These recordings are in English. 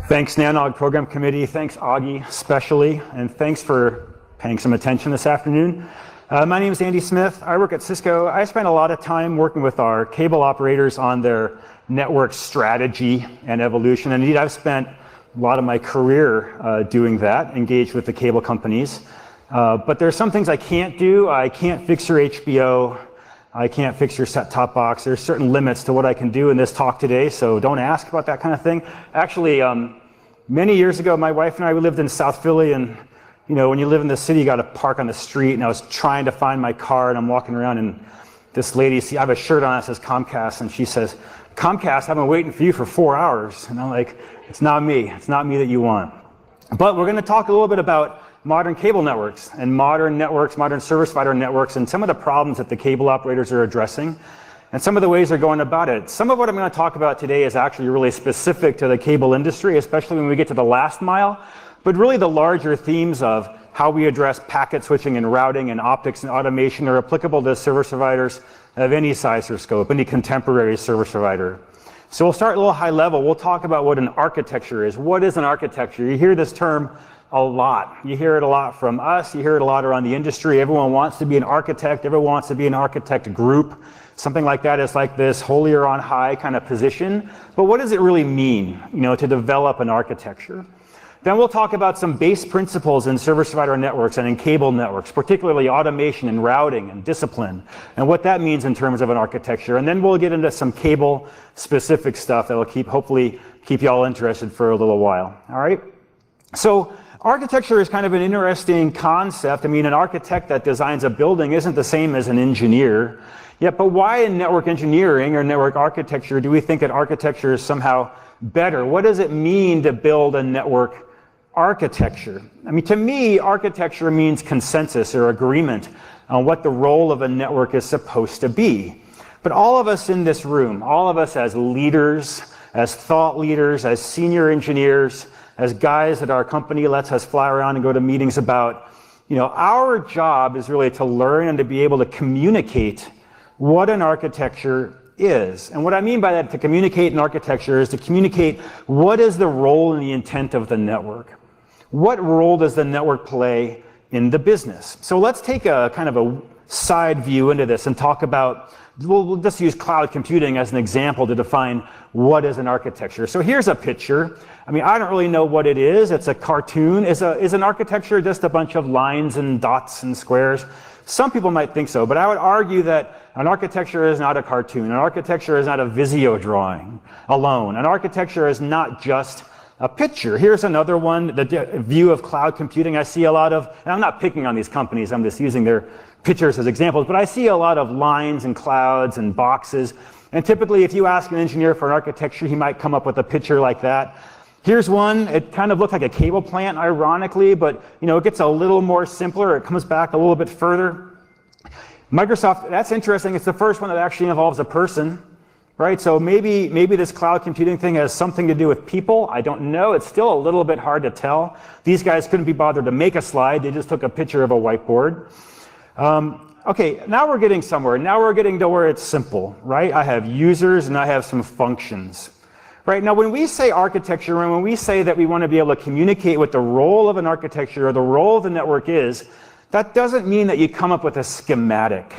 Thanks, NANOG Program Committee. Thanks, Augie, especially. And thanks for paying some attention this afternoon. My name is Andy Smith. I work at Cisco. I spend a lot of time working with our cable operators on their network strategy and evolution. Indeed, I've spent a lot of my career doing that, engaged with the cable companies. But there's some things I can't do. I can't fix your HBO. I can't fix your set-top box. There's certain limits to what I can do in this talk today, so don't ask about that kind of thing. Actually, many years ago, my wife and I, we lived in South Philly, and you know, when you live in the city, you got to park on the street, and I was trying to find my car, and I'm walking around, and this lady, I have a shirt on that says Comcast, and she says, Comcast, I've been waiting for you for 4 hours. And I'm like, it's not me that you want. But we're going to talk a little bit about modern cable networks and modern networks, modern service provider networks, and some of the problems that the cable operators are addressing, and some of the ways they're going about it. Some of what I'm going to talk about today is actually really specific to the cable industry, especially when we get to the last mile, but really the larger themes of how we address packet switching and routing and optics and automation are applicable to service providers of any size or scope, any contemporary service provider. So we'll start a little high level. We'll talk about what an architecture is. What is an architecture? You hear this term a lot. You hear it a lot from us. You hear it a lot around the industry. Everyone wants to be an architect. Everyone wants to be an architect group. Something like that is like this holier on high kind of position. But what does it really mean, to develop an architecture? Then we'll talk about some base principles in service provider networks and in cable networks, particularly automation and routing and discipline, and what that means in terms of an architecture. And then we'll get into some cable specific stuff that will hopefully keep you all interested for a little while. All right? So architecture is kind of an interesting concept. I mean, an architect that designs a building isn't the same as an engineer. Yet, but why in network engineering or network architecture do we think that architecture is somehow better? What does it mean to build a network architecture? I mean, to me, architecture means consensus or agreement on what the role of a network is supposed to be. But all of us in this room, all of us as leaders, as thought leaders, as senior engineers, as guys that our company lets us fly around and go to meetings about, our job is really to learn and to be able to communicate what an architecture is. And what I mean by that, to communicate an architecture, is to communicate what is the role and the intent of the network. What role does the network play in the business? So let's take a kind of a side view into this and talk about, we'll just use cloud computing as an example to define what is an architecture. So here's a picture. I mean, I don't really know what it is. It's a cartoon. Is an architecture just a bunch of lines and dots and squares? Some people might think so, but I would argue that an architecture is not a cartoon. An architecture is not a Visio drawing alone. An architecture is not just a picture. Here's another one, the view of cloud computing. I see a lot of, and I'm not picking on these companies, I'm just using their pictures as examples, but I see a lot of lines and clouds and boxes. And typically, if you ask an engineer for an architecture, he might come up with a picture like that. Here's one. It kind of looks like a cable plant, ironically, but it gets a little more simpler. It comes back a little bit further. Microsoft, that's interesting. It's the first one that actually involves a person, right? So maybe this cloud computing thing has something to do with people. I don't know. It's still a little bit hard to tell. These guys couldn't be bothered to make a slide. They just took a picture of a whiteboard. Okay, now we're getting somewhere. Now we're getting to where it's simple, right? I have users and I have some functions. Right, now when we say architecture and when we say that we want to be able to communicate what the role of an architecture or the role of the network is, that doesn't mean that you come up with a schematic.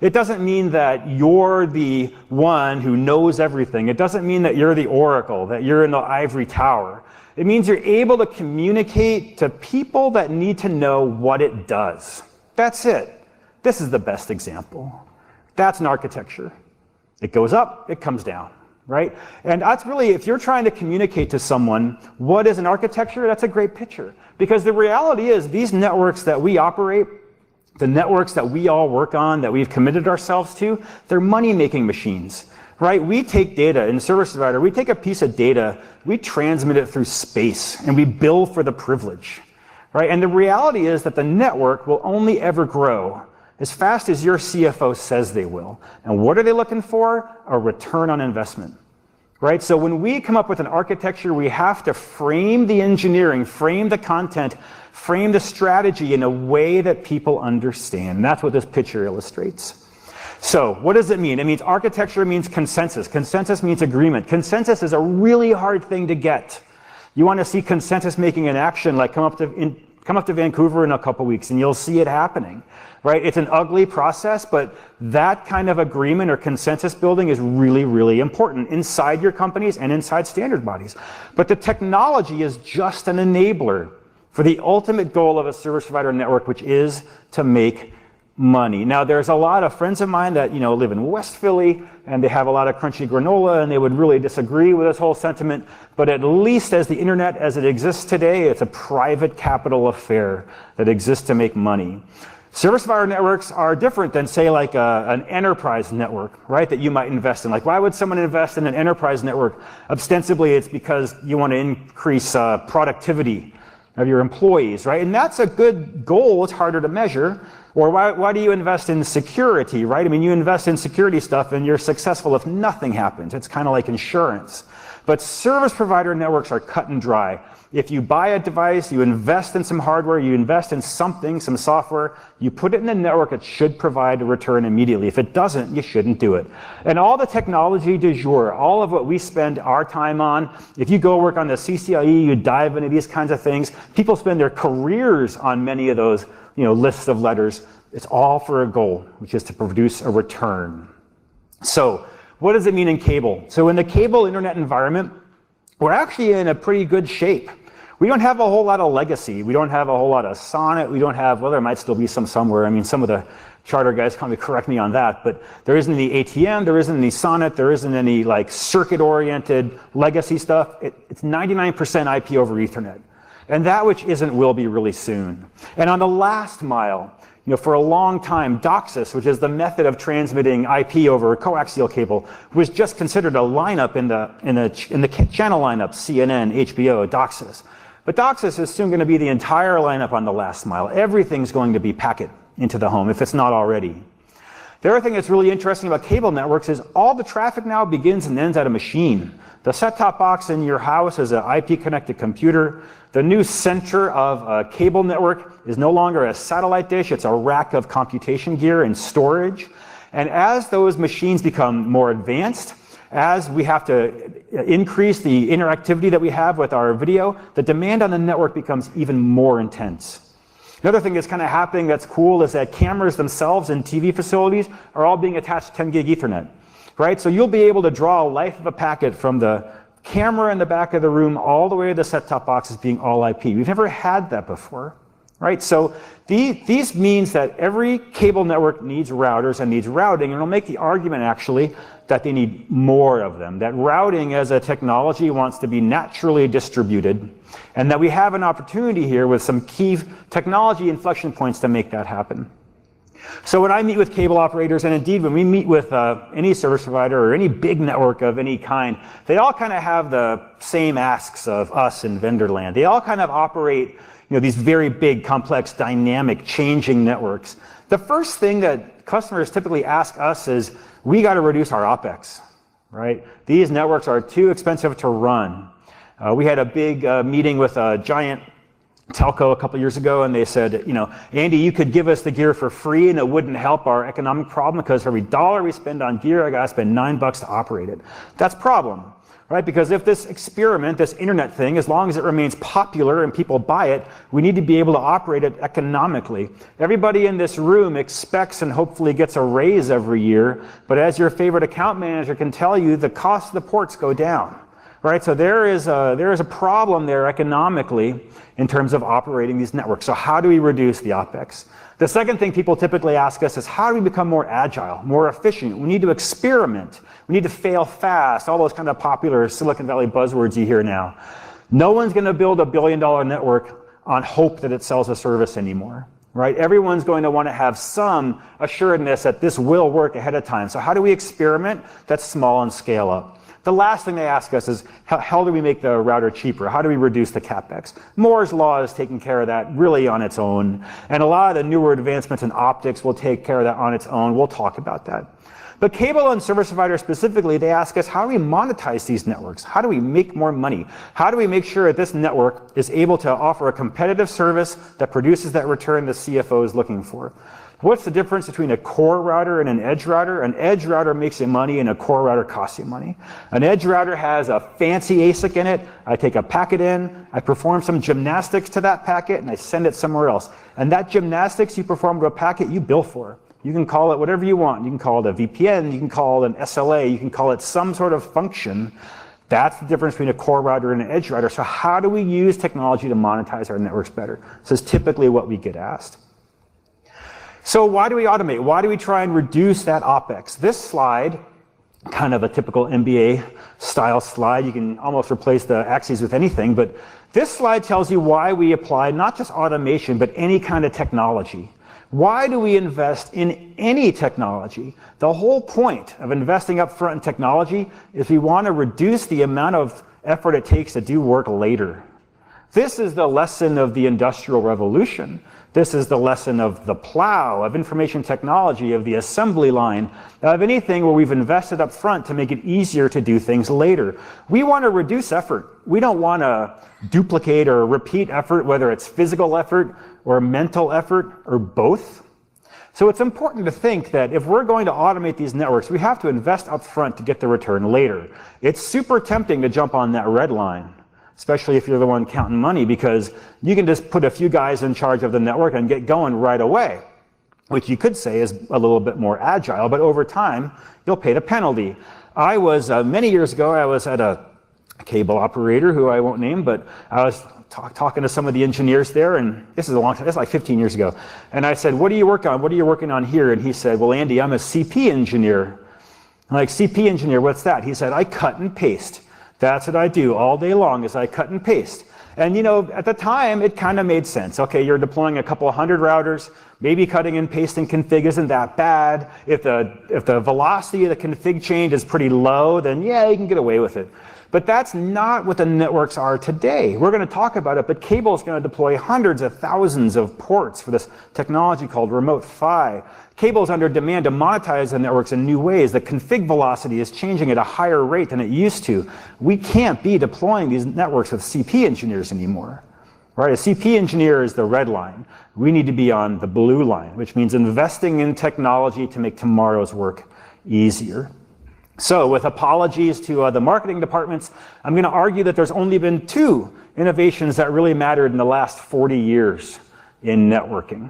It doesn't mean that you're the one who knows everything. It doesn't mean that you're the oracle, that you're in the ivory tower. It means you're able to communicate to people that need to know what it does. That's it. This is the best example. That's an architecture. It goes up, it comes down. Right? And that's really, if you're trying to communicate to someone what is an architecture, that's a great picture. Because the reality is these networks that we operate, the networks that we all work on, that we've committed ourselves to, they're money-making machines. Right? We take data in service provider, we take a piece of data, we transmit it through space, and we bill for the privilege. Right? And the reality is that the network will only ever grow as fast as your CFO says they will. And what are they looking for? A return on investment, right? So when we come up with an architecture, we have to frame the engineering, frame the content, frame the strategy in a way that people understand. And that's what this picture illustrates. So what does it mean? It means architecture means consensus. Consensus means agreement. Consensus is a really hard thing to get. You want to see consensus making in action, like come up to Vancouver in a couple weeks and you'll see it happening, right? It's an ugly process, but that kind of agreement or consensus building is really, really important inside your companies and inside standard bodies. But the technology is just an enabler for the ultimate goal of a service provider network, which is to make money. Now, there's a lot of friends of mine that live in West Philly, and they have a lot of crunchy granola, and they would really disagree with this whole sentiment. But at least as the internet as it exists today, it's a private capital affair that exists to make money. Service provider networks are different than, say, like an enterprise network, right, that you might invest in. Like, why would someone invest in an enterprise network? Ostensibly, it's because you want to increase productivity of your employees, right? And that's a good goal. It's harder to measure. Or why do you invest in security, right? I mean, you invest in security stuff and you're successful if nothing happens. It's kind of like insurance. But service provider networks are cut and dry. If you buy a device, you invest in some hardware, you invest in something, some software, you put it in the network, it should provide a return immediately. If it doesn't, you shouldn't do it. And all the technology du jour, all of what we spend our time on, if you go work on the CCIE, you dive into these kinds of things, people spend their careers on many of those lists of letters. It's all for a goal, which is to produce a return. So what does it mean in cable? So in the cable internet environment, we're actually in a pretty good shape. We don't have a whole lot of legacy. We don't have a whole lot of SONET. We don't have, well, there might still be some somewhere. I mean, some of the charter guys can correct me on that, but there isn't any ATM, there isn't any SONET, there isn't any like circuit-oriented legacy stuff. It's 99% IP over Ethernet. And that which isn't will be really soon. And on the last mile, for a long time, DOCSIS, which is the method of transmitting IP over a coaxial cable, was just considered a lineup in the channel lineup, CNN, HBO, DOCSIS. But DOCSIS is soon going to be the entire lineup on the last mile. Everything's going to be packet into the home, if it's not already. The other thing that's really interesting about cable networks is all the traffic now begins and ends at a machine. The set-top box in your house is an IP-connected computer. The new center of a cable network is no longer a satellite dish, it's a rack of computation gear and storage. And as those machines become more advanced, as we have to increase the interactivity that we have with our video, the demand on the network becomes even more intense. Another thing that's kind of happening that's cool is that cameras themselves in TV facilities are all being attached to 10 gig Ethernet, right? So you'll be able to draw a life of a packet from the camera in the back of the room all the way to the set-top box as being all IP. We've never had that before, right? So these means that every cable network needs routers and needs routing, and it'll make the argument actually that they need more of them, that routing as a technology wants to be naturally distributed, and that we have an opportunity here with some key technology inflection points to make that happen. So when I meet with cable operators, and indeed when we meet with any service provider or any big network of any kind, they all kind of have the same asks of us in vendor land. They all kind of operate these very big, complex, dynamic, changing networks. The first thing that customers typically ask us is, we got to reduce our OpEx, right? These networks are too expensive to run. We had a big meeting with a giant telco a couple years ago, and they said, Andy, you could give us the gear for free and it wouldn't help our economic problem because for every dollar we spend on gear, I gotta spend $9 to operate it. That's a problem, right? Because if this experiment, this internet thing, as long as it remains popular and people buy it, we need to be able to operate it economically. Everybody in this room expects and hopefully gets a raise every year, but as your favorite account manager can tell you, the cost of the ports go down. Right, so there is a problem there economically in terms of operating these networks. So how do we reduce the OpEx? The second thing people typically ask us is, how do we become more agile, more efficient? We need to experiment. We need to fail fast, all those kind of popular Silicon Valley buzzwords you hear now. No one's going to build $1 billion network on hope that it sells a service anymore. Right? Everyone's going to want to have some assuredness that this will work ahead of time. So how do we experiment that's small and scale up? The last thing they ask us is, how do we make the router cheaper? How do we reduce the CapEx? Moore's law is taking care of that really on its own. And a lot of the newer advancements in optics will take care of that on its own. We'll talk about that. But cable and service providers specifically, they ask us, how do we monetize these networks? How do we make more money? How do we make sure that this network is able to offer a competitive service that produces that return the CFO is looking for? What's the difference between a core router and an edge router? An edge router makes you money and a core router costs you money. An edge router has a fancy ASIC in it. I take a packet in, I perform some gymnastics to that packet, and I send it somewhere else. And that gymnastics you perform to a packet, you bill for. You can call it whatever you want. You can call it a VPN, you can call it an SLA, you can call it some sort of function. That's the difference between a core router and an edge router. So how do we use technology to monetize our networks better? This is typically what we get asked. So why do we automate? Why do we try and reduce that OpEx? This slide, kind of a typical MBA style slide, you can almost replace the axes with anything, but this slide tells you why we apply not just automation, but any kind of technology. Why do we invest in any technology? The whole point of investing up front in technology is we want to reduce the amount of effort it takes to do work later. This is the lesson of the Industrial Revolution. This is the lesson of the plow, of information technology, of the assembly line, of anything where we've invested up front to make it easier to do things later. We want to reduce effort. We don't want to duplicate or repeat effort, whether it's physical effort or mental effort or both. So it's important to think that if we're going to automate these networks, we have to invest up front to get the return later. It's super tempting to jump on that red line, especially if you're the one counting money, because you can just put a few guys in charge of the network and get going right away, which you could say is a little bit more agile, but over time, you'll pay the penalty. I was, many years ago, I was at a cable operator who I won't name, but I was talking to some of the engineers there, and this is a long time, this is like 15 years ago. And I said, what do you work on? What are you working on here? And he said, well, Andy, I'm a CP engineer. I'm like, CP engineer, what's that? He said, I cut and paste. That's what I do all day long, is I cut and paste. And you know, at the time, it kind of made sense. Okay, you're deploying a couple of hundred routers, maybe cutting and pasting config isn't that bad. If the velocity of the config change is pretty low, then yeah, you can get away with it. But that's not what the networks are today. We're going to talk about it, but cable is going to deploy hundreds of thousands of ports for this technology called remote PHY. Cable is under demand to monetize the networks in new ways. The config velocity is changing at a higher rate than it used to. We can't be deploying these networks with CP engineers anymore. Right? A CP engineer is the red line. We need to be on the blue line, which means investing in technology to make tomorrow's work easier. So with apologies to the marketing departments, I'm going to argue that there's only been 2 innovations that really mattered in the last 40 years in networking.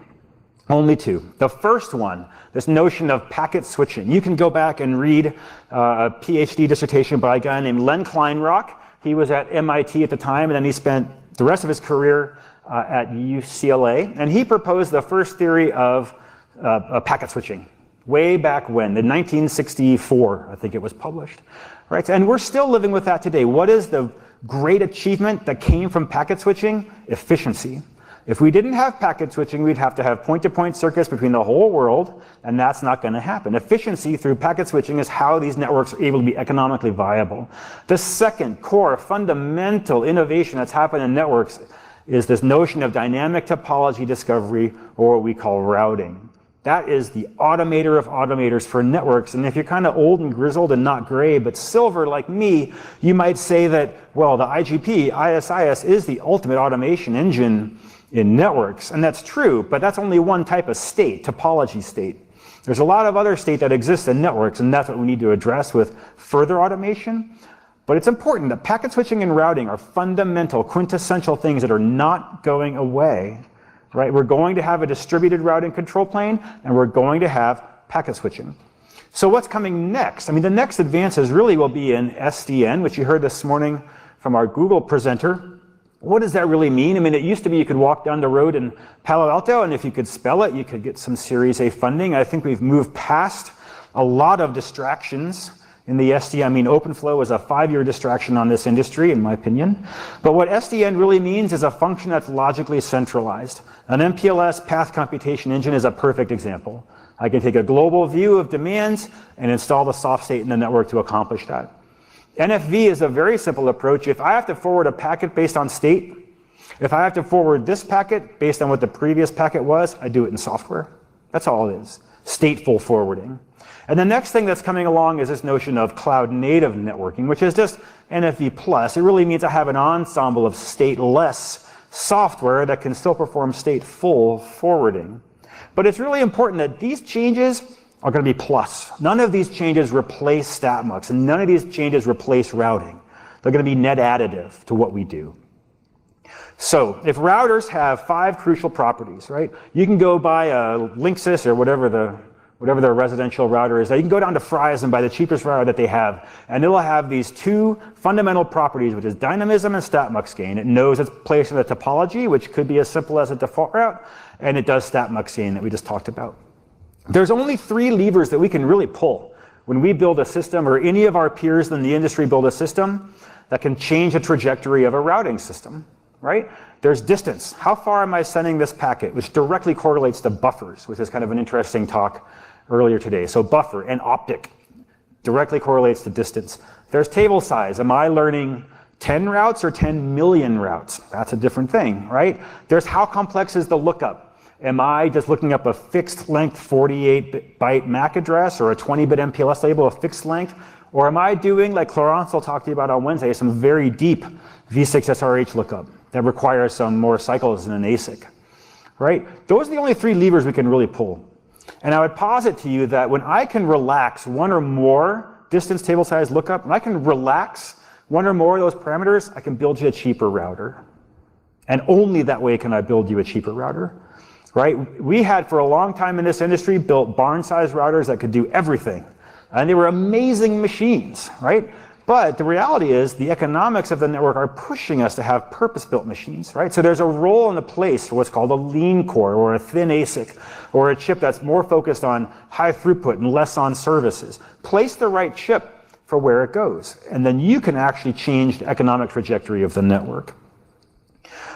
Only 2. The first one, this notion of packet switching. You can go back and read a PhD dissertation by a guy named Len Kleinrock. He was at MIT at the time, and then he spent the rest of his career at UCLA. And he proposed the first theory of packet switching. Way back when, in 1964, I think it was published, right? And we're still living with that today. What is the great achievement that came from packet switching? Efficiency. If we didn't have packet switching, we'd have to have point-to-point circuits between the whole world, and that's not going to happen. Efficiency through packet switching is how these networks are able to be economically viable. The second core fundamental innovation that's happened in networks is this notion of dynamic topology discovery, or what we call routing. That is the automator of automators for networks. And if you're kind of old and grizzled and not gray, but silver like me, you might say that, well, the IGP, ISIS, is the ultimate automation engine in networks. And that's true, but that's only one type of state, topology state. There's a lot of other state that exists in networks, and that's what we need to address with further automation. But it's important that packet switching and routing are fundamental, quintessential things that are not going away. Right? We're going to have a distributed routing control plane, and we're going to have packet switching. So what's coming next? I mean, the next advances really will be in SDN, which you heard this morning from our Google presenter. What does that really mean? I mean, it used to be you could walk down the road in Palo Alto, and if you could spell it, you could get some Series A funding. I think we've moved past a lot of distractions in the SDN. I mean, OpenFlow is a 5-year distraction on this industry, in my opinion. But what SDN really means is a function that's logically centralized. An MPLS path computation engine is a perfect example. I can take a global view of demands and install the soft state in the network to accomplish that. NFV is a very simple approach. If I have to forward a packet based on state, if I have to forward this packet based on what the previous packet was, I do it in software. That's all it is. Stateful forwarding. And the next thing that's coming along is this notion of cloud native networking, which is just NFV plus. It really means I have an ensemble of stateless software that can still perform stateful forwarding. But it's really important that these changes are going to be plus. None of these changes replace StatMux, and none of these changes replace routing. They're going to be net additive to what we do. So if routers have 5 crucial properties, right? You can go buy a Linksys or whatever their residential router is. You can go down to Fry's and buy the cheapest router that they have, and it'll have these 2 fundamental properties, which is dynamism and StatMux gain. It knows its place in the topology, which could be as simple as a default route, and it does StatMux gain that we just talked about. There's only 3 levers that we can really pull when we build a system, or any of our peers in the industry build a system that can change the trajectory of a routing system, right? There's distance. How far am I sending this packet, which directly correlates to buffers, which is kind of an interesting talk earlier today. So buffer and optic directly correlates to distance. There's table size. Am I learning 10 routes or 10 million routes? That's a different thing, right? There's how complex is the lookup. Am I just looking up a fixed length 48-byte MAC address or a 20-bit MPLS label, a fixed length? Or am I doing, like Clarence will talk to you about on Wednesday, some very deep V6 SRH lookup that requires some more cycles in an ASIC, right? Those are the only 3 levers we can really pull. And I would posit to you that when I can relax 1 or more distance table size lookup, and I can relax 1 or more of those parameters, I can build you a cheaper router. And only that way can I build you a cheaper router, right? We had for a long time in this industry built barn-sized routers that could do everything. And they were amazing machines, right? But the reality is the economics of the network are pushing us to have purpose-built machines, right? So there's a role and a place for what's called a lean core or a thin ASIC or a chip that's more focused on high throughput and less on services. Place the right chip for where it goes, and then you can actually change the economic trajectory of the network.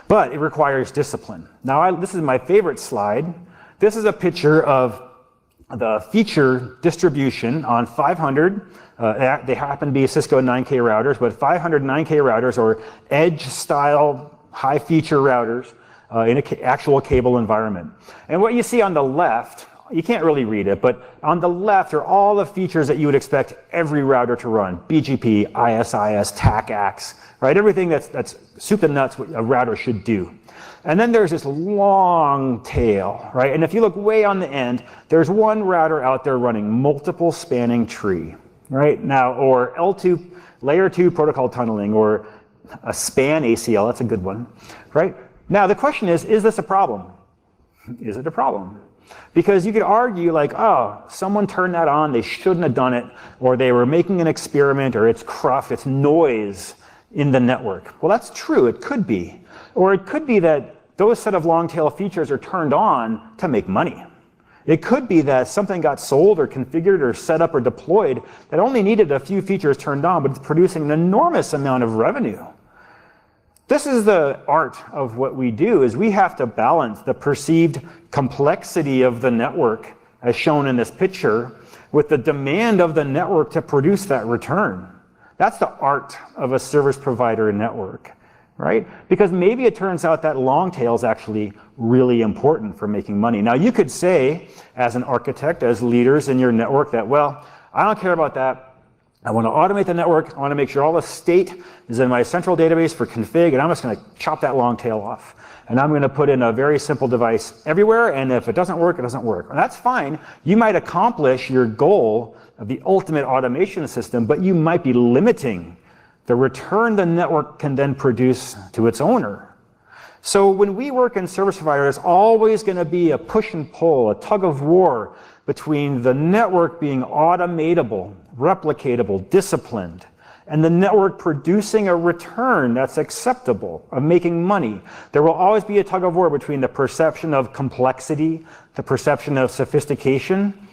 But it requires discipline. Now, this is my favorite slide. This is a picture of the feature distribution on 500. They happen to be Cisco 9K routers, but 500 9K routers or edge-style high-feature routers in an actual cable environment. And what you see on the left, you can't really read it, but on the left are all the features that you would expect every router to run. BGP, ISIS, TAC-ACS, right? Everything that's soup and nuts what a router should do. And then there's this long tail, right? And if you look way on the end, there's one router out there running multiple spanning tree, right? Now, or L2, layer 2 protocol tunneling, or a span ACL, that's a good one, right? Now, the question is this a problem? Is it a problem? Because you could argue like, oh, someone turned that on, they shouldn't have done it, or they were making an experiment, or it's cruft, it's noise in the network. Well, that's true, it could be. Or it could be that those set of long tail features are turned on to make money. It could be that something got sold or configured or set up or deployed that only needed a few features turned on, but it's producing an enormous amount of revenue. This is the art of what we do, is we have to balance the perceived complexity of the network, as shown in this picture, with the demand of the network to produce that return. That's the art of a service provider network, right? Because maybe it turns out that long tail is actually really important for making money. Now, you could say, as an architect, as leaders in your network, that, well, I don't care about that. I want to automate the network. I want to make sure all the state is in my central database for config, and I'm just going to chop that long tail off. And I'm going to put in a very simple device everywhere, and if it doesn't work, it doesn't work. And that's fine. You might accomplish your goal of the ultimate automation system, but you might be limiting the return the network can then produce to its owner. So when we work in service provider, there's always going to be a push and pull, a tug of war between the network being automatable, replicatable, disciplined, and the network producing a return that's acceptable, of making money. There will always be a tug of war between the perception of complexity, the perception of sophistication,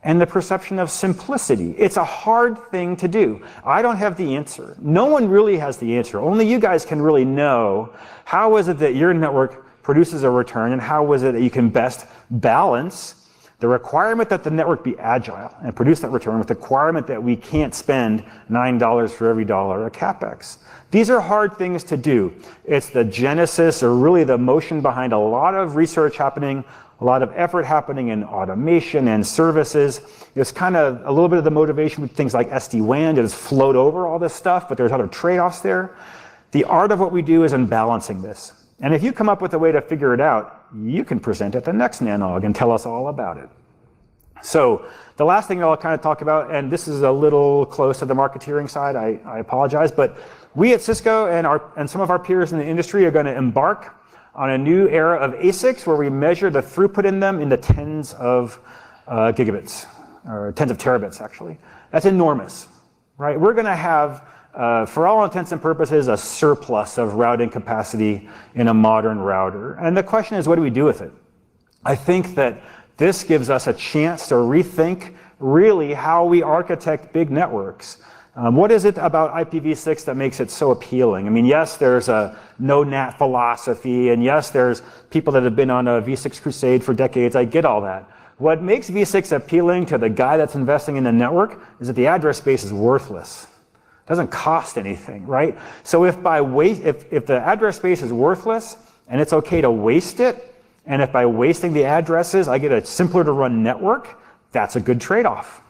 and the perception of simplicity. It's a hard thing to do. I don't have the answer. No one really has the answer. Only you guys can really know how is it that your network produces a return, and how is it that you can best balance the requirement that the network be agile and produce that return with the requirement that we can't spend $9 for every dollar of CapEx. These are hard things to do. It's the genesis, or really the motion behind a lot of research happening, a lot of effort happening in automation and services. It's kind of a little bit of the motivation with things like SD-WAN to just float over all this stuff, but there's other trade-offs there. The art of what we do is in balancing this. And if you come up with a way to figure it out, you can present at the next NANOG and tell us all about it. So the last thing I'll kind of talk about, and this is a little close to the marketeering side, I apologize, but we at Cisco and some of our peers in the industry are going to embark on a new era of ASICs where we measure the throughput in them in the tens of gigabits, or tens of terabits actually. That's enormous, right? We're going to have, for all intents and purposes, a surplus of routing capacity in a modern router. And the question is, what do we do with it? I think that this gives us a chance to rethink really how we architect big networks. What is it about IPv6 that makes it so appealing? I mean, yes, there's a no-NAT philosophy, and yes, there's people that have been on a V6 crusade for decades. I get all that. What makes V6 appealing to the guy that's investing in the network is that the address space is worthless. It doesn't cost anything, right? So if the address space is worthless and it's okay to waste it, and if by wasting the addresses I get a simpler to run network, that's a good trade-off.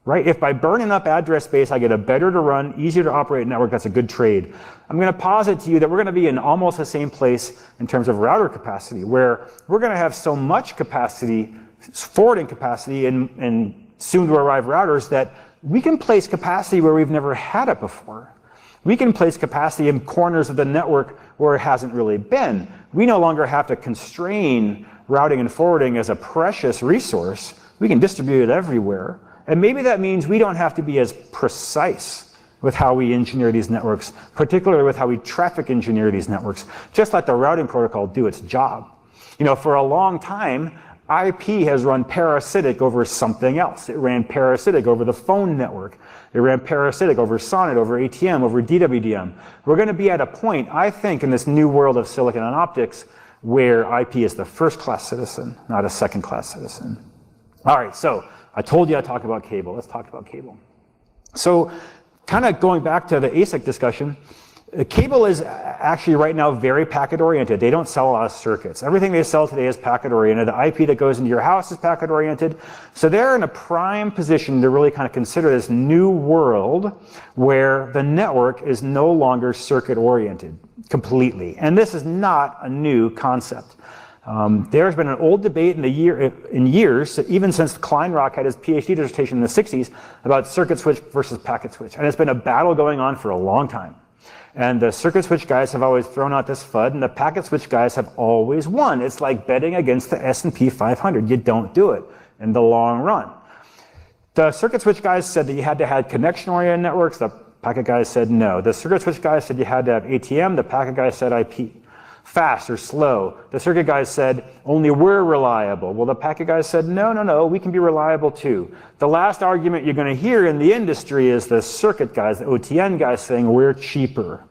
Right? If by burning up address space I get a better to run, easier to operate network, that's a good trade. I'm going to posit to you that we're going to be in almost the same place in terms of router capacity, where we're going to have so much capacity, forwarding capacity in soon to arrive routers, that we can place capacity where we've never had it before. We can place capacity in corners of the network where it hasn't really been. We no longer have to constrain routing and forwarding as a precious resource. We can distribute it everywhere. And maybe that means we don't have to be as precise with how we engineer these networks, particularly with how we traffic engineer these networks. Just let the routing protocol do its job. You know, for a long time, IP has run parasitic over something else. It ran parasitic over the phone network. It ran parasitic over SONET, over ATM, over DWDM. We're going to be at a point, I think, in this new world of silicon and optics where IP is the first-class citizen, not a second-class citizen. All right, so I told you I'd talk about cable. Let's talk about cable. So kind of going back to the ASIC discussion, cable is actually right now very packet-oriented. They don't sell a lot of circuits. Everything they sell today is packet-oriented. The IP that goes into your house is packet-oriented. So they're in a prime position to really kind of consider this new world where the network is no longer circuit-oriented completely. And this is not a new concept. There's been an old debate in years, even since Kleinrock had his PhD dissertation in the 60s, about circuit switch versus packet switch. And it's been a battle going on for a long time. And the circuit switch guys have always thrown out this FUD, and the packet switch guys have always won. It's like betting against the S&P 500. You don't do it in the long run. The circuit switch guys said that you had to have connection-oriented networks. The packet guys said no. The circuit switch guys said you had to have ATM. The packet guys said IP. Fast or slow. The circuit guys said, only we're reliable. Well, the packet guys said, no, we can be reliable too. The last argument you're going to hear in the industry is the circuit guys, the OTN guys saying we're cheaper.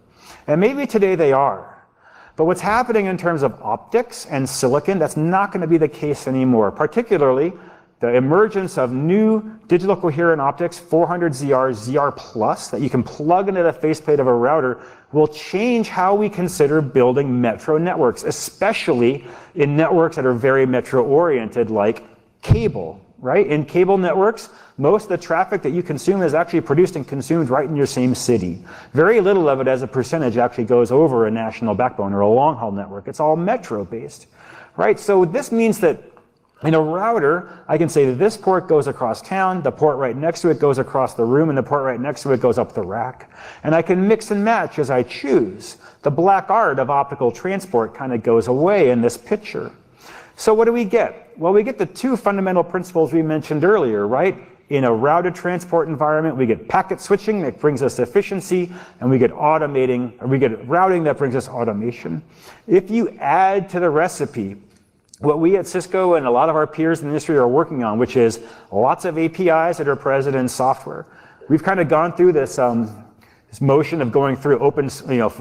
And maybe today they are. But what's happening in terms of optics and silicon, that's not going to be the case anymore. Particularly, the emergence of new digital coherent optics, 400ZR, ZR+, that you can plug into the faceplate of a router, will change how we consider building metro networks, especially in networks that are very metro-oriented, like cable, right? In cable networks, most of the traffic that you consume is actually produced and consumed right in your same city. Very little of it as a percentage actually goes over a national backbone or a long-haul network. It's all metro-based, right? So this means that in a router, I can say that this port goes across town, the port right next to it goes across the room, and the port right next to it goes up the rack. And I can mix and match as I choose. The black art of optical transport kind of goes away in this picture. So what do we get? Well, we get the two fundamental principles we mentioned earlier, right? In a routed transport environment, we get packet switching that brings us efficiency, and we get routing that brings us automation. If you add to the recipe what we at Cisco and a lot of our peers in the industry are working on, which is lots of APIs that are present in software. We've kind of gone through this motion of going through open,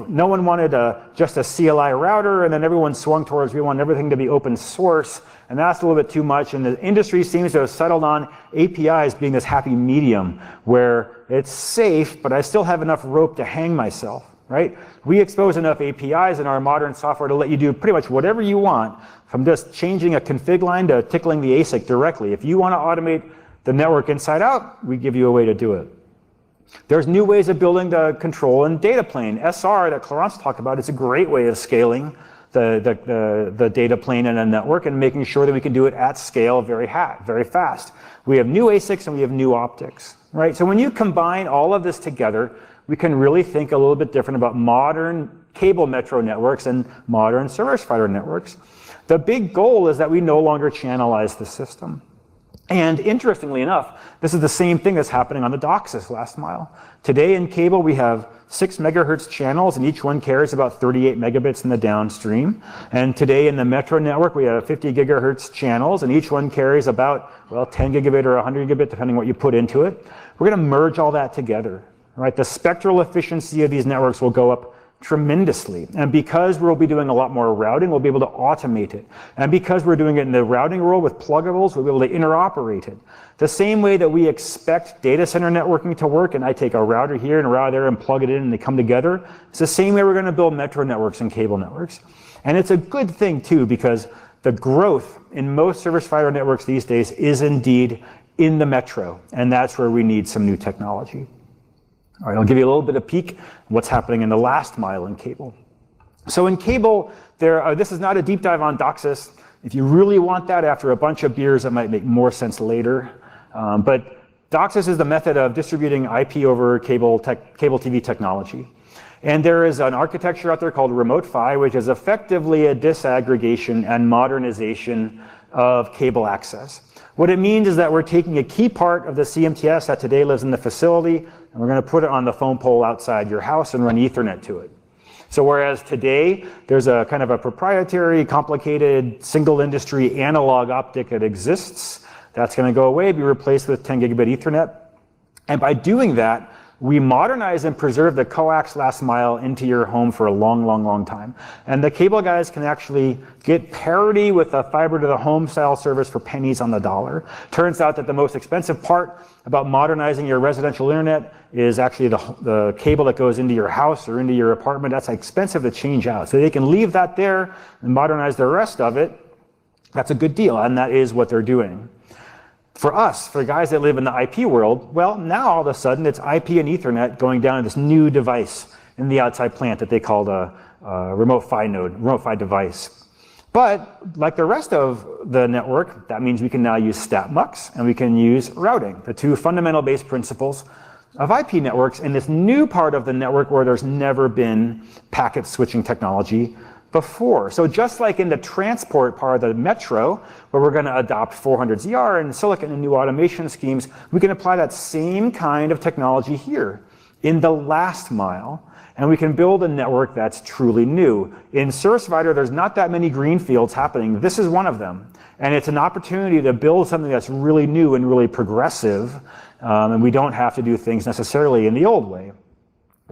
no one wanted just a CLI router, and then everyone swung towards we want everything to be open source, and that's a little bit too much, and the industry seems to have settled on APIs being this happy medium where it's safe, but I still have enough rope to hang myself, right? We expose enough APIs in our modern software to let you do pretty much whatever you want, from just changing a config line to tickling the ASIC directly. If you want to automate the network inside out, we give you a way to do it. There's new ways of building the control and data plane. SR that Clarence talked about is a great way of scaling the data plane in a network and making sure that we can do it at scale very fast. We have new ASICs and we have new optics, right? So when you combine all of this together, we can really think a little bit different about modern cable metro networks and modern service provider networks. The big goal is that we no longer channelize the system. And interestingly enough, this is the same thing that's happening on the DOCSIS last mile. Today in cable, we have 6 megahertz channels, and each one carries about 38 megabits in the downstream. And today in the metro network, we have 50 gigahertz channels, and each one carries about, well, 10 gigabit or 100 gigabit, depending what you put into it. We're going to merge all that together, right? The spectral efficiency of these networks will go up tremendously. And because we'll be doing a lot more routing, we'll be able to automate it. And because we're doing it in the routing world with pluggables, we'll be able to interoperate it. The same way that we expect data center networking to work, and I take a router here and a router there and plug it in and they come together, it's the same way we're going to build metro networks and cable networks. And it's a good thing too, because the growth in most service provider networks these days is indeed in the metro, and that's where we need some new technology. All right, I'll give you a little bit of peek what's happening in the last mile in cable. So in cable, this is not a deep dive on DOCSIS. If you really want that after a bunch of beers, that might make more sense later. But DOCSIS is the method of distributing IP over cable TV technology. And there is an architecture out there called Remote PHY, which is effectively a disaggregation and modernization of cable access. What it means is that we're taking a key part of the CMTS that today lives in the facility, and we're going to put it on the phone pole outside your house and run Ethernet to it. So whereas today there's a kind of a proprietary, complicated, single industry analog optic that exists, that's going to go away, be replaced with 10 gigabit Ethernet. And by doing that, we modernize and preserve the coax last mile into your home for a long, long, long time. And the cable guys can actually get parity with a fiber to the home style service for pennies on the dollar. Turns out that the most expensive part about modernizing your residential internet is actually the cable that goes into your house or into your apartment. That's expensive to change out. So they can leave that there and modernize the rest of it. That's a good deal, and that is what they're doing. For us, for guys that live in the IP world, well, now all of a sudden it's IP and Ethernet going down to this new device in the outside plant that they called a remote PHY node, remote PHY device. But like the rest of the network, that means we can now use StatMux and we can use routing, the two fundamental base principles of IP networks in this new part of the network where there's never been packet switching technology before. So just like in the transport part of the metro, where we're going to adopt 400ZR and silicon and new automation schemes, we can apply that same kind of technology here in the last mile, and we can build a network that's truly new. In service provider, there's not that many greenfields happening. This is one of them, and it's an opportunity to build something that's really new and really progressive, and we don't have to do things necessarily in the old way.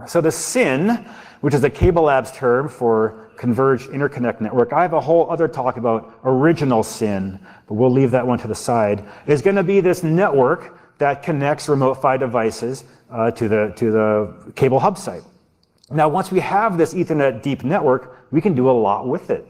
So the SIN, which is the Cable Labs term for Converged Interconnect Network, I have a whole other talk about original SIN, but we'll leave that one to the side, is going to be this network that connects remote PHY devices to the cable hub site. Now, once we have this Ethernet deep network, we can do a lot with it.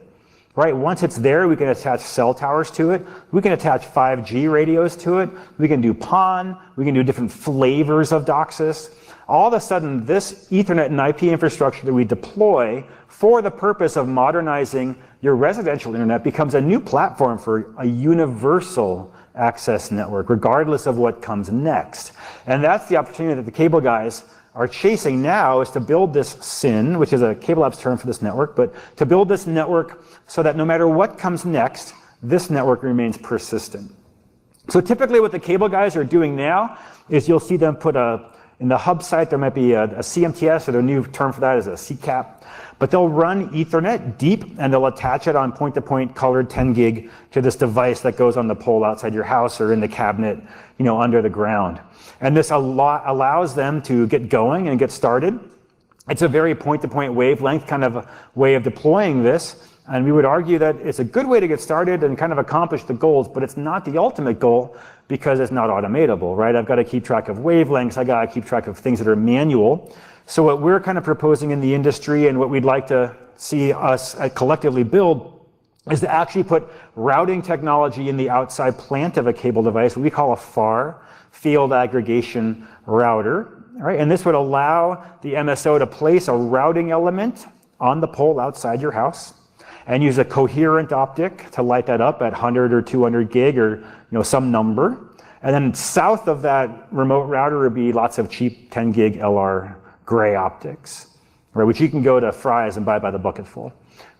Right? Once it's there, we can attach cell towers to it. We can attach 5G radios to it. We can do PON. We can do different flavors of DOCSIS. All of a sudden, this Ethernet and IP infrastructure that we deploy for the purpose of modernizing your residential internet becomes a new platform for a universal access network, regardless of what comes next. And that's the opportunity that the cable guys are chasing now, is to build this SIN, which is a Cable Labs term for this network, but to build this network so that no matter what comes next, this network remains persistent. So typically what the cable guys are doing now is you'll see them put in the hub site, there might be a CMTS, or their new term for that is a CCAP. But they'll run Ethernet deep, and they'll attach it on point-to-point colored 10 gig to this device that goes on the pole outside your house or in the cabinet, under the ground. And this allows them to get going and get started. It's a very point-to-point wavelength kind of way of deploying this. And we would argue that it's a good way to get started and kind of accomplish the goals, but it's not the ultimate goal because it's not automatable, right? I've got to keep track of wavelengths. I got to keep track of things that are manual. So what we're kind of proposing in the industry and what we'd like to see us collectively build is to actually put routing technology in the outside plant of a cable device, what we call a FAR, field aggregation router, right? And this would allow the MSO to place a routing element on the pole outside your house. and use a coherent optic to light that up at 100 or 200 gig or some number. And then south of that remote router would be lots of cheap 10 gig LR gray optics, right, which you can go to Fry's and buy by the bucketful,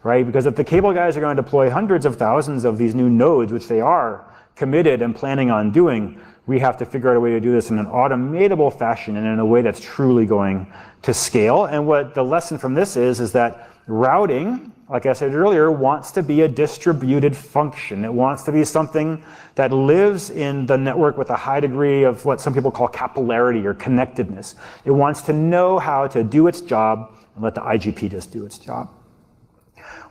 right? Because if the cable guys are going to deploy hundreds of thousands of these new nodes, which they are committed and planning on doing, we have to figure out a way to do this in an automatable fashion and in a way that's truly going to scale. And what the lesson from this is that routing, like I said earlier, wants to be a distributed function. It wants to be something that lives in the network with a high degree of what some people call capillarity or connectedness. It wants to know how to do its job and let the IGP just do its job.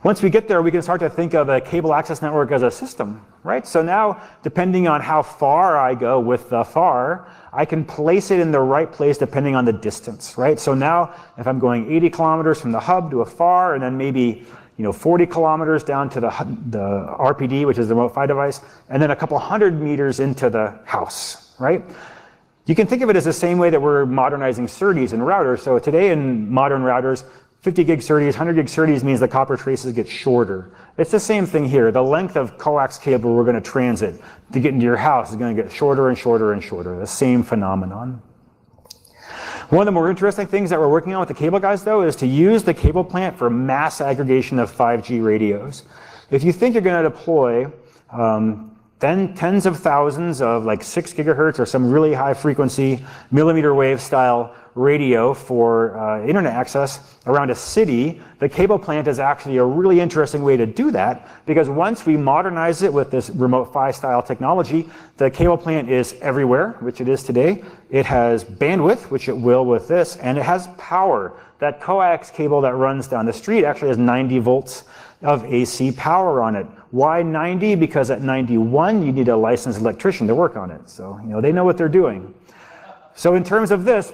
Once we get there, we can start to think of a cable access network as a system, right? So now, depending on how far I go with the FAR, I can place it in the right place depending on the distance, right? So now, if I'm going 80 kilometers from the hub to a FAR, and then maybe 40 kilometers down to the RPD, which is the remote PHY device, and then a couple hundred meters into the house, right? You can think of it as the same way that we're modernizing SerDes and routers. So today in modern routers, 50 gig SerDes, 100 gig SerDes means the copper traces get shorter. It's the same thing here. The length of coax cable we're going to transit to get into your house is going to get shorter and shorter and shorter. The same phenomenon. One of the more interesting things that we're working on with the cable guys, though, is to use the cable plant for mass aggregation of 5G radios. If you think you're going to deploy then tens of thousands of like 6 gigahertz or some really high frequency millimeter wave style radio for internet access around a city, the cable plant is actually a really interesting way to do that, because once we modernize it with this remote PHY style technology, the cable plant is everywhere, which it is today. It has bandwidth, which it will with this, and it has power. That coax cable that runs down the street actually has 90 volts of AC power on it. Why 90? Because at 91, you need a licensed electrician to work on it. So, they know what they're doing. So in terms of this,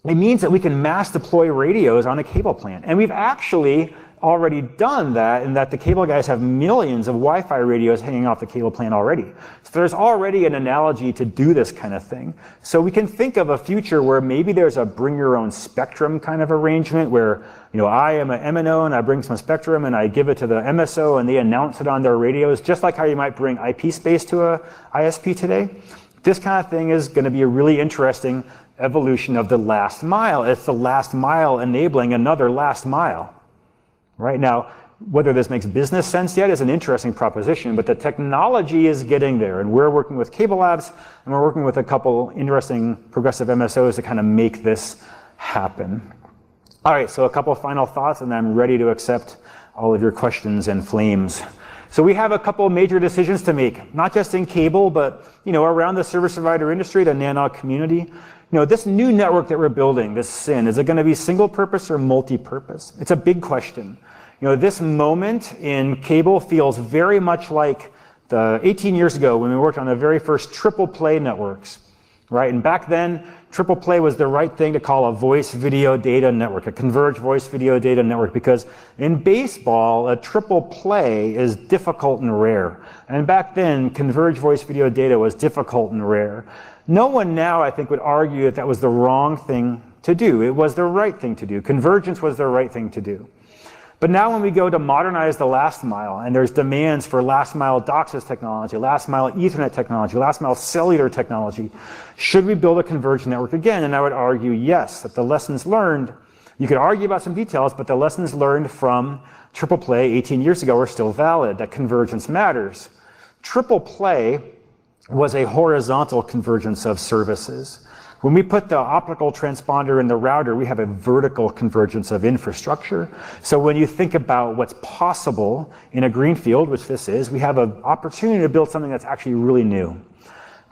it means that we can mass deploy radios on a cable plant. And we've actually already done that, in that the cable guys have millions of Wi-Fi radios hanging off the cable plant already. So there's already an analogy to do this kind of thing. So we can think of a future where maybe there's a bring your own spectrum kind of arrangement where, I am an MNO and I bring some spectrum and I give it to the MSO and they announce it on their radios, just like how you might bring IP space to a ISP today. This kind of thing is going to be a really interesting evolution of the last mile. It's the last mile enabling another last mile. Right now, whether this makes business sense yet is an interesting proposition, but the technology is getting there, and we're working with Cable Labs, and we're working with a couple interesting progressive MSOs to kind of make this happen. All right, so a couple of final thoughts, and I'm ready to accept all of your questions and flames. So we have a couple of major decisions to make, not just in cable, but around the service provider industry, the NANOG community. This new network that we're building, this SYN, is it going to be single purpose or multi-purpose? It's a big question. This moment in cable feels very much like the 18 years ago when we worked on the very first triple play networks, right? And back then, triple play was the right thing to call a voice video data network, a converged voice video data network, because in baseball, a triple play is difficult and rare. And back then, converged voice video data was difficult and rare. No one now, I think, would argue that that was the wrong thing to do. It was the right thing to do. Convergence was the right thing to do. But now when we go to modernize the last mile, and there's demands for last mile DOCSIS technology, last mile Ethernet technology, last mile cellular technology, should we build a converged network again? And I would argue yes, that the lessons learned, you could argue about some details, but the lessons learned from triple play 18 years ago are still valid, that convergence matters. Triple play was a horizontal convergence of services. When we put the optical transponder in the router, we have a vertical convergence of infrastructure. So when you think about what's possible in a greenfield, which this is, we have an opportunity to build something that's actually really new.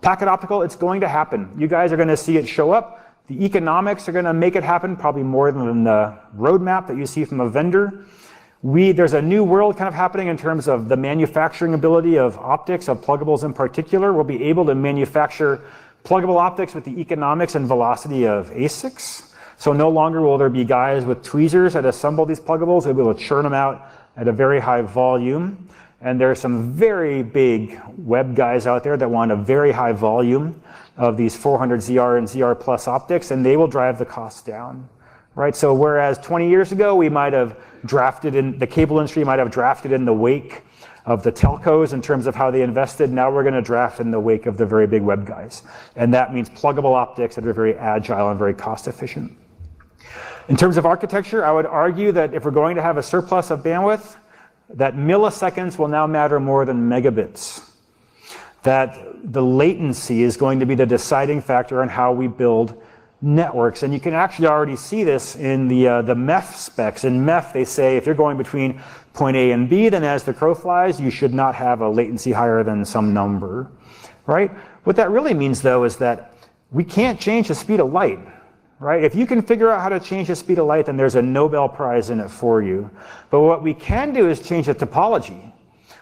Packet optical, it's going to happen. You guys are going to see it show up. The economics are going to make it happen, probably more than the roadmap that you see from a vendor. There's a new world kind of happening in terms of the manufacturing ability of optics, of pluggables in particular. We'll be able to manufacture pluggable optics with the economics and velocity of ASICs. So no longer will there be guys with tweezers that assemble these pluggables. They'll be able to churn them out at a very high volume. And there are some very big web guys out there that want a very high volume of these 400 ZR and ZR plus optics, and they will drive the cost down. right? So whereas 20 years ago, we might have drafted in, the cable industry might have drafted in the wake of the telcos in terms of how they invested, now we're going to draft in the wake of the very big web guys. And that means pluggable optics that are very agile and very cost efficient. In terms of architecture, I would argue that if we're going to have a surplus of bandwidth, that milliseconds will now matter more than megabits. That the latency is going to be the deciding factor on how we build networks. And you can actually already see this in the MEF specs. In MEF, they say if you're going between point A and B, then as the crow flies, you should not have a latency higher than some number, right? What that really means, though, is that we can't change the speed of light, right? If you can figure out how to change the speed of light, then there's a Nobel Prize in it for you. But what we can do is change the topology.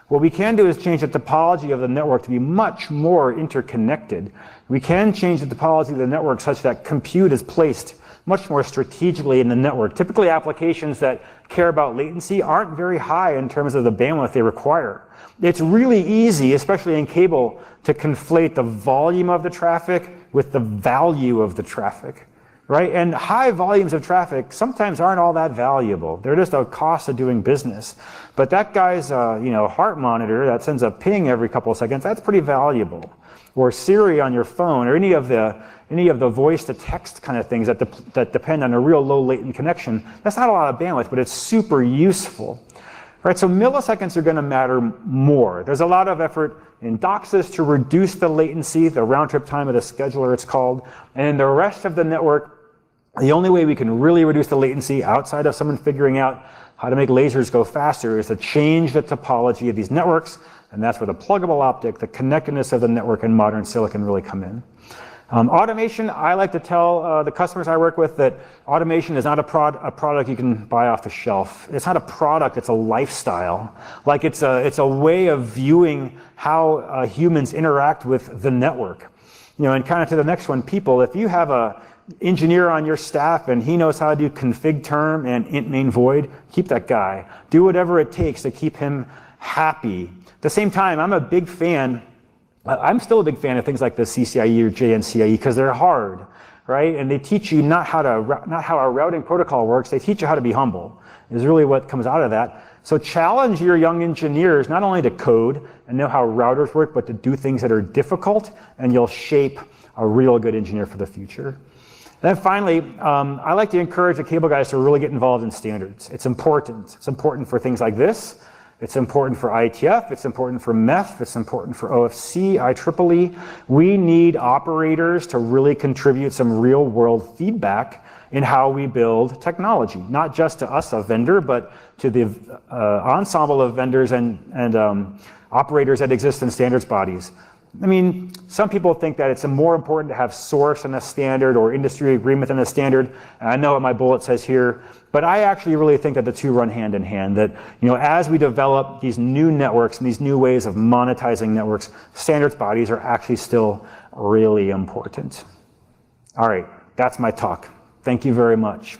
What we can do is change the topology of the network to be much more interconnected. We can change the topology of the network such that compute is placed much more strategically in the network. Typically, applications that care about latency aren't very high in terms of the bandwidth they require. It's really easy, especially in cable, to conflate the volume of the traffic with the value of the traffic, right? And high volumes of traffic sometimes aren't all that valuable. They're just a cost of doing business. But that guy's heart monitor that sends a ping every couple of seconds, that's pretty valuable. Or Siri on your phone, or any of the voice to text kind of things that depend on a real low latent connection, that's not a lot of bandwidth, but it's super useful. Right, so milliseconds are going to matter more. There's a lot of effort in DOCSIS to reduce the latency, the round trip time of the scheduler it's called, and in the rest of the network, the only way we can really reduce the latency outside of someone figuring out how to make lasers go faster is to change the topology of these networks, and that's where the pluggable optic, the connectedness of the network, and modern silicon really come in. Automation, I like to tell the customers I work with that automation is not a product you can buy off the shelf. It's not a product, it's a lifestyle. Like it's a way of viewing how humans interact with the network. And kind of to the next one, people, if you have a engineer on your staff and he knows how to do config term and int main void, keep that guy. Do whatever it takes to keep him happy. At the same time, I'm still a big fan of things like the CCIE or JNCIE because they're hard, right? And they teach you not how a routing protocol works, they teach you how to be humble, is really what comes out of that. So challenge your young engineers not only to code and know how routers work, but to do things that are difficult, and you'll shape a real good engineer for the future. Then finally, I like to encourage the cable guys to really get involved in standards. It's important. It's important for things like this. It's important for IETF, it's important for MEF, it's important for OFC, IEEE. We need operators to really contribute some real world feedback in how we build technology, not just to us, a vendor, but to the ensemble of vendors and operators that exist in standards bodies. I mean, some people think that it's more important to have source in a standard or industry agreement in a standard. And I know what my bullet says here, but I actually really think that the two run hand in hand, that as we develop these new networks and these new ways of monetizing networks, standards bodies are actually still really important. All right, that's my talk. Thank you very much.